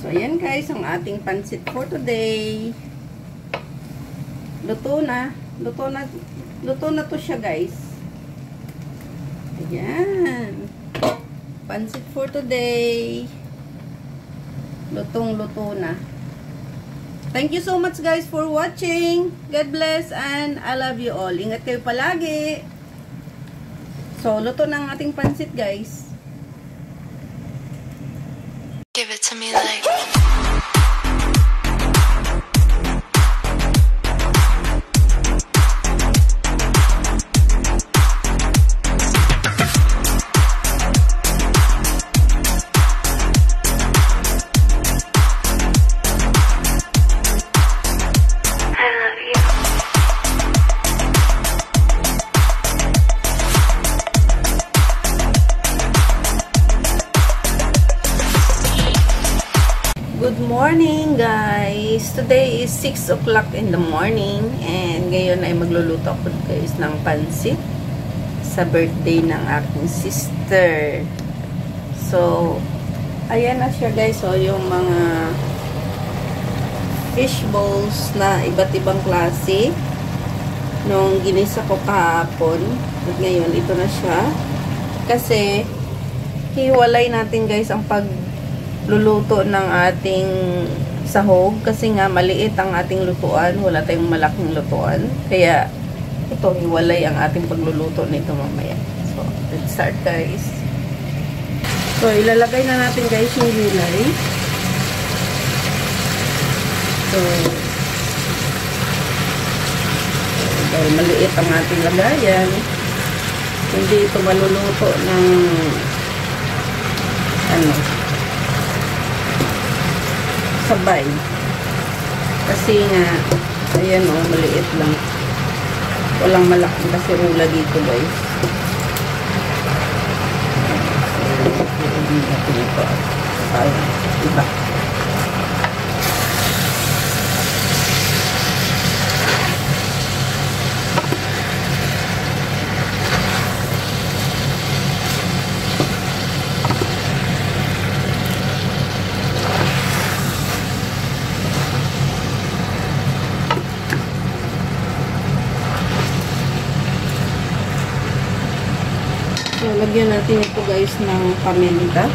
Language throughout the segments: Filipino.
So, ayan guys, ang ating pansit for today. Luto na. Luto na to siya guys. Ayan. Pansit for today. Lutong-luto na. Thank you so much guys for watching. God bless and I love you all. Ingat kayo palagi. So, luto na ang ating pansit guys. Give it to me like Good morning guys! Today is 6 o'clock in the morning and ngayon ay magluluto ako guys ng pansit sa birthday ng aking sister. So, ayan na siya guys. So, yung mga fish balls na iba't ibang klase nung ginisa ko kahapon at ngayon ito na siya kasi hiwalay natin guys ang pagluluto ng ating sahog kasi nga maliit ang ating lutuan, wala tayong malaking lutuan, kaya ito hiwalay ang ating pagluluto nito mamaya. So let's start guys. So ilalagay na natin guys yung gulay. So dahil maliit ang ating lagayan, hindi ito maluluto ng sabay. Kasi nga, ayan o, maliit lang. Walang malaking kasirula dito guys. So, hindi natin ito. Iba. So, lagyan natin ito guys ng paminta.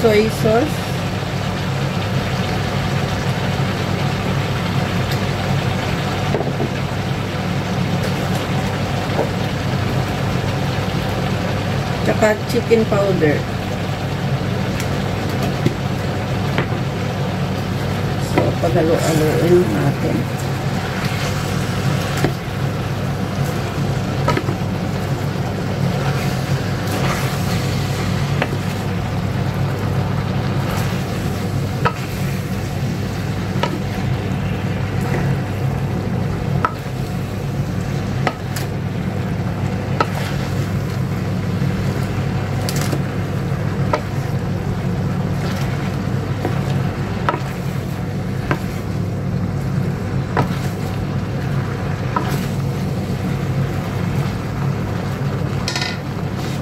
Soy sauce. Tsaka chicken powder. Paghalo-haloin natin.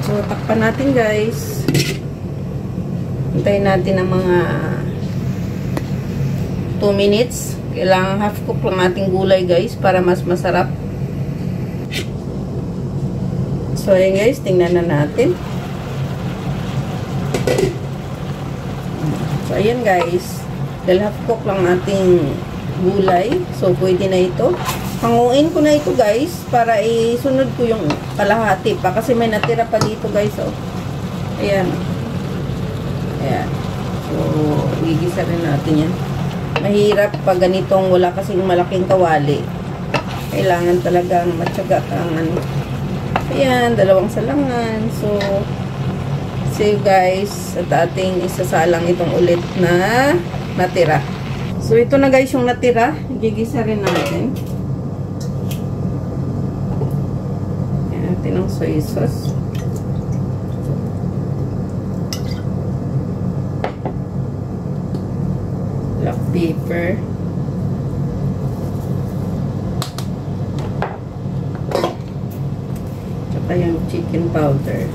So, takpan natin guys. Hintayin natin ng mga 2 minutes. Kailangan half cook lang ating gulay guys para mas masarap. So, ayan guys. Tingnan na natin. So, ayan guys. Dahil half cook lang ating gulay. So, pwede na ito. Hanguin ko na ito guys para isunod ko yung kalahati pa kasi may natira pa dito guys. Oh. Ayan. Ayan. So, gigisa rin natin yan. Mahirap pag ganitong wala kasing malaking kawali. Kailangan talagang matyaga kang ano. Ayan, 2 salangan. So, see you guys at ating isasalang itong ulit na natira. So, ito na guys yung natira. Gigisa rin natin. Ng soy sauce. Black pepper. tayong chicken powder.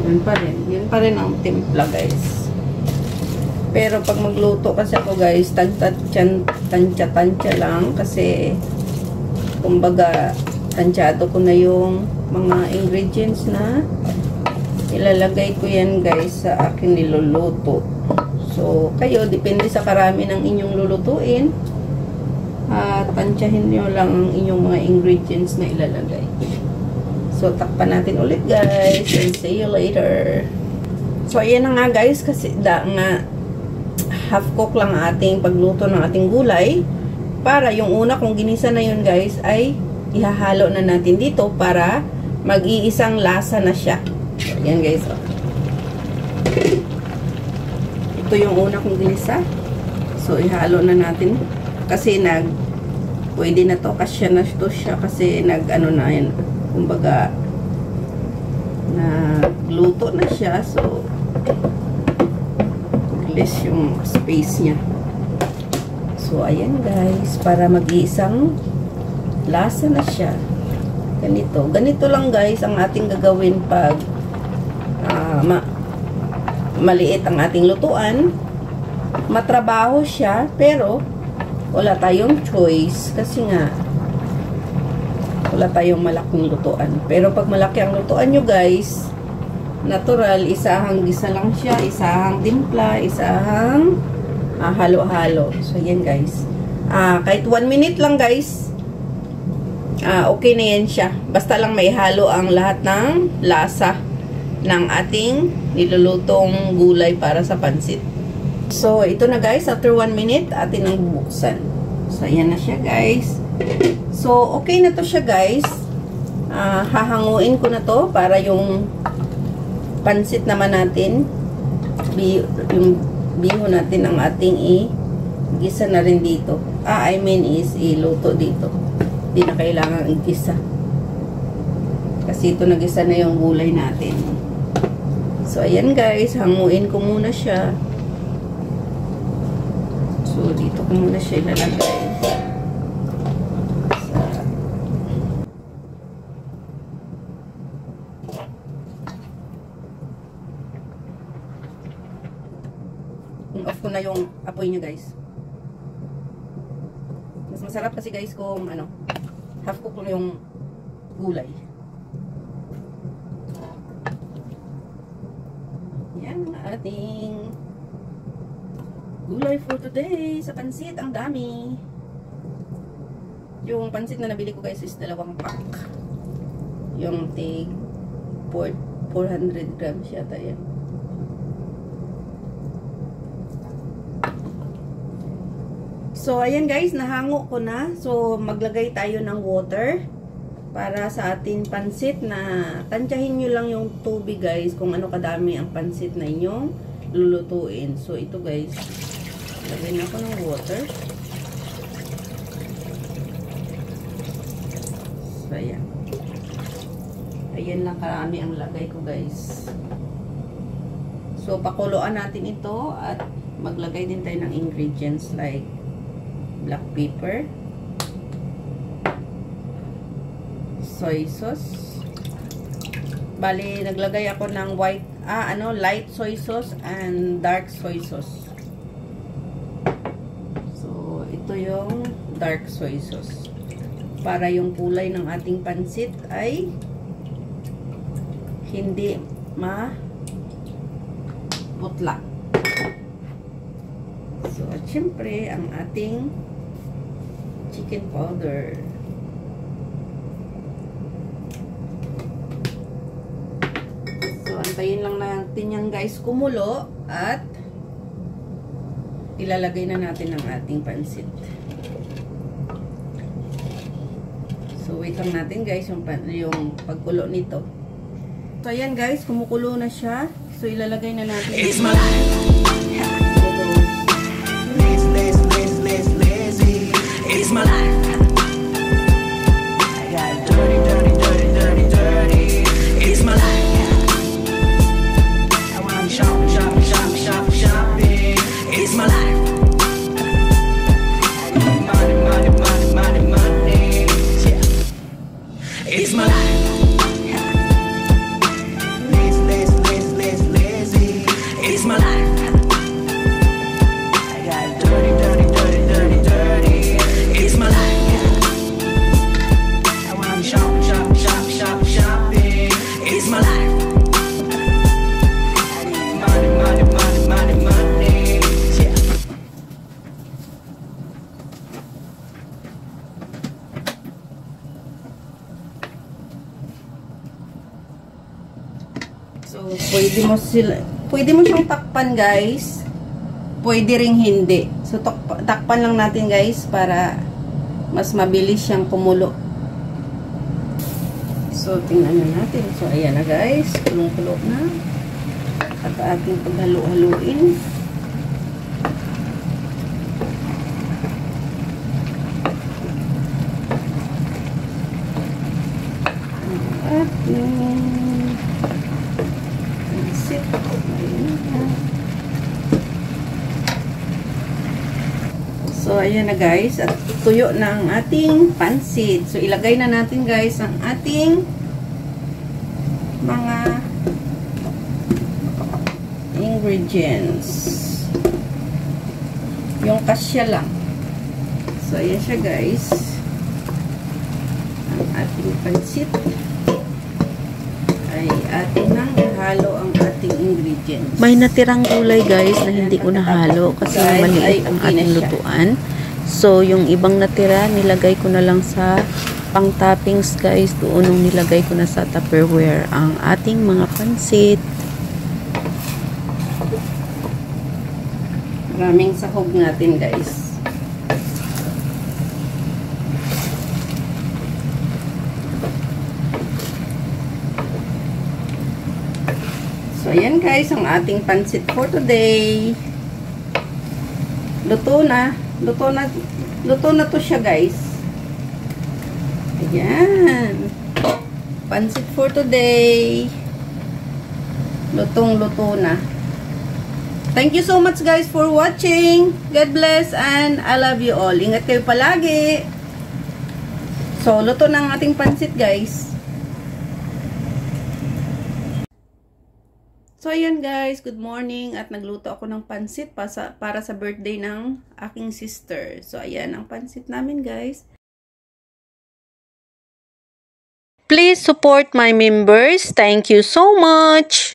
Yun pa rin. Yun pa rin ang timpla, guys. Pero pag magluto kasi ako, guys, tansya-tansya lang. Kasi, kumbaga, tansyado ko na yung mga ingredients na ilalagay ko yan, guys, sa akin niluluto. So, kayo, depende sa karami ng inyong lulutuin. Tansyahin nyo lang ang inyong mga ingredients na ilalagay. So, takpan natin ulit, guys. And see you later. So, ayan na nga, guys. Kasi, half cook lang ating pagluto ng ating gulay. Para yung una kong ginisa na yun, guys, ay ihahalo na natin dito para mag-iisang lasa na siya. So, ayan, guys. Oh. Ito yung una kong ginisa. So, ihalo na natin. Kasi pwede na to. Kasya na to siya. Kasi ano na yun. Kumbaga, nagluto na siya. So, less yung space niya. So, ayan guys. Para mag-iisang lasa na siya. Ganito. Ganito lang guys ang ating gagawin pag maliit ang ating lutuan. Matrabaho siya. Pero, wala tayong choice. Kasi nga, wala tayong malaking lutuan. Pero pag malaki ang lutuan nyo guys, natural, isahang gisa lang siya, isahang timpla, isahang halo-halo. So, yan guys. Kahit 1 minute lang guys, okay na yan siya. Basta lang may halo ang lahat ng lasa ng ating nilulutong gulay para sa pansit. So, ito na guys. After 1 minute, atin ang bubuksan. So, yan na siya guys. So, okay na to siya guys. Hahanguin ko na to para yung pansit naman natin, yung bihon natin ang ating i-gisa na rin dito. I mean is iluto dito. Hindi na kailangan i-gisa. Kasi ito nagisa na yung gulay natin. So, ayan guys. Hanguin ko muna siya. So, dito ko muna siya ilalagay. Off ko na yung apoy niya guys. Mas masarap kasi guys kung half cook lang yung gulay. Yan ang ating gulay for today sa pansit. Ang dami. Yung pansit na nabili ko guys is 2 pack. Yung tig 400 grams yata yan. So, ayan guys, nahango ko na. So, maglagay tayo ng water para sa ating pansit na tansyahin nyo lang yung tubig guys kung ano kadami ang pansit na inyong lulutuin. So, ito guys, lagay na ako ng water. So, ayan. Ayan lang karami ang lagay ko guys. So, pakuluan natin ito at maglagay din tayo ng ingredients like black pepper, soy sauce. Bali, naglagay ako ng light soy sauce and dark soy sauce. So, ito yung dark soy sauce. Para yung kulay ng ating pansit ay hindi maputla. So, at syempre, ang ating chicken powder. So, antayin lang natin yan guys kumulo at ilalagay na natin ang ating pansit. So, wait lang natin guys yung pagkulo nito. So, ayan guys, kumukulo na siya. So, ilalagay na natin. It's my life. It's my life. I got dirty, dirty, dirty, dirty, dirty. It's my life. I want shopping, shopping, shopping, shopping, shopping. It's my life. I got money, money, money, money, money. Yeah. So, pwede mo siyang takpan, guys. Pwede ring hindi. So, takpan lang natin, guys, para mas mabilis siyang kumulo. So, tingnan na natin. So, ayan na, guys. Kulong-kulo na. At ating paghalo-haluin. So, ayan na guys. At tuyo na ang ating pansit. So, ilagay na natin guys ang ating mga ingredients. Yung kasya lang. So, ayan siya guys. Ang ating pansit ay atin nang ihalo ang ating ingredients. May natirang gulay guys na hindi ko nahalo kasi maliit ang ating lutuan. So, yung ibang natira, nilagay ko na lang sa pang toppings guys. Doon nung nilagay ko na sa Tupperware ang ating mga pansit. Maraming sahog natin guys. So, ayan guys, ang ating pansit for today. Luto na. Luto na to siya guys. Ayan. Pansit for today. Lutong-luto na. Thank you so much guys for watching. God bless and I love you all. Ingat kayo palagi. So, luto na ang ating pansit guys. So, ayan guys, good morning at nagluto ako ng pansit para sa birthday ng aking sister. So, ayan ang pansit namin guys. Please support my members. Thank you so much.